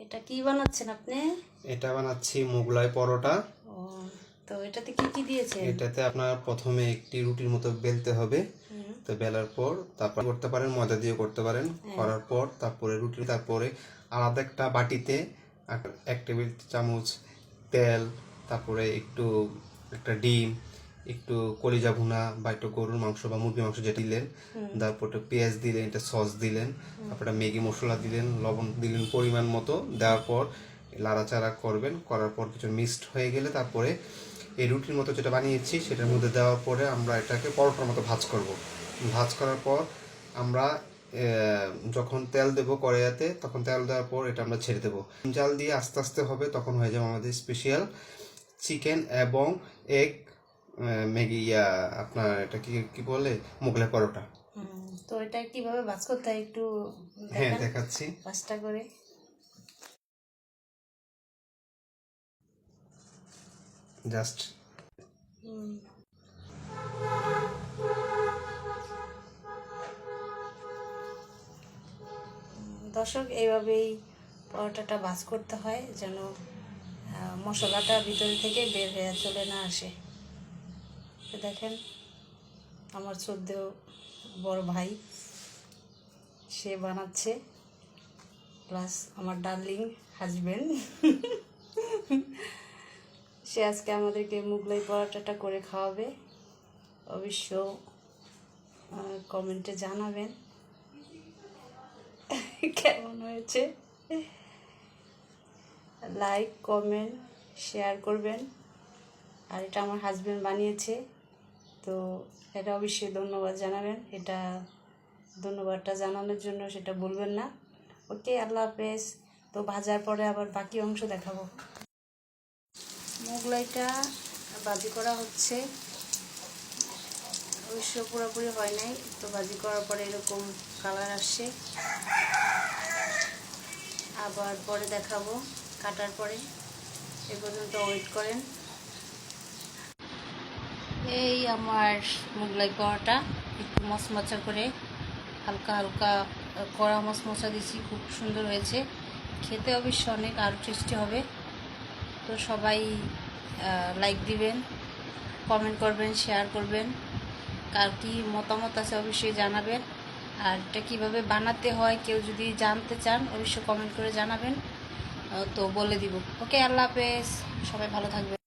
এটা কি বানাচ্ছেন আপনি? এটা বানাচ্ছি মোগলাই পরোটা। ও, তো এটাতে কি কি দিয়েছেন? এটাতে আপনার প্রথমে একটি রুটির মতো বেলতে হবে। তো বেলার পর তারপর করতে পারেন, ময়দা দিয়ে করতে পারেন। করার পর তারপরে রুটি, তারপরে আলাদা একটা বাটিতে 1 টেবিল চামচ তেল, তারপরে একটা ডিম, একটু কলিজা ভুনা বা একটু গরুর মাংস বা মুরগির মাংস যেটা দিলেন, তারপর একটু পেঁয়াজ দিলেন, এটা সস দিলেন, তারপরে ম্যাগি মশলা দিলেন, লবণ দিলেন পরিমাণ মতো। দেওয়ার পর লাড়াচাড়া করবেন। করার পর কিছু মিক্সড হয়ে গেলে তারপরে এই রুটির মতো যেটা বানিয়েছি সেটার মধ্যে দেওয়ার পরে আমরা এটাকে পরোটার মতো ভাজ করব। ভাজ করার পর আমরা যখন তেল দেবো কড়াইয়াতে, তখন তেল দেওয়ার পর এটা আমরা ছেড়ে দেবো। জাল দিয়ে আস্তে আস্তে হবে, তখন হয়ে যাবে আমাদের স্পেশাল চিকেন এবং এগ ম্যাগি, আপনার এটা কি কি বলে, মোগলাই পরোটা। তো এটা কিভাবে ভাজ করতে হয় একটু হ্যাঁ, দেখাচ্ছি। ভাজটা করে জাস্ট দর্শক, এইভাবেই পরোটাটা ভাজ করতে হয় যেন মশলাটা ভিতরে থেকে বের হয়ে চলে না আসে। দেখেন, আমার শ্রদ্ধেয় বড় ভাই সে বানাচ্ছে, প্লাস আমার ডার্লিং হাজবেন্ড সে আজকে আমাদেরকে মোগলাই পরোটাটা করে খাওয়াবে। অবশ্য কমেন্টে জানাবেন কেমন হয়েছে। লাইক, কমেন্ট, শেয়ার করবেন। আর এটা আমার হাজবেন্ড বানিয়েছে, তো এটা অবশ্যই ধন্যবাদ জানাবেন। এটা ধন্যবাদটা জানানোর জন্য সেটা বলবেন না। ওকে, আল্লাহ হাফেজ। তো ভাজার পরে আবার বাকি অংশ দেখাবো। মোগলাইটা ভাজি করা হচ্ছে, অবশ্য পুরোপুরি হয় নাই, তো ভাজি করার পরে এরকম কালার আসছে। আবার পরে দেখাবো কাটার পরে, এ পর্যন্ত ওয়েট করেন। এই আমার মোগলাই পরোটা একটু মচমচা করে, হালকা হালকা কড়া মচমচা দিছি, খুব সুন্দর হয়েছে খেতে। অবশ্য অনেক আরও টেস্টি হবে। তো সবাই লাইক দিবেন, কমেন্ট করবেন, শেয়ার করবেন। কার কি মতামত আছে অবশ্যই জানাবেন। আর এটা কীভাবে বানাতে হয় কেউ যদি জানতে চান অবশ্যই কমেন্ট করে জানাবেন, তো বলে দিব। ওকে, আল্লাহ হাফেজ, সবাই ভালো থাকবেন।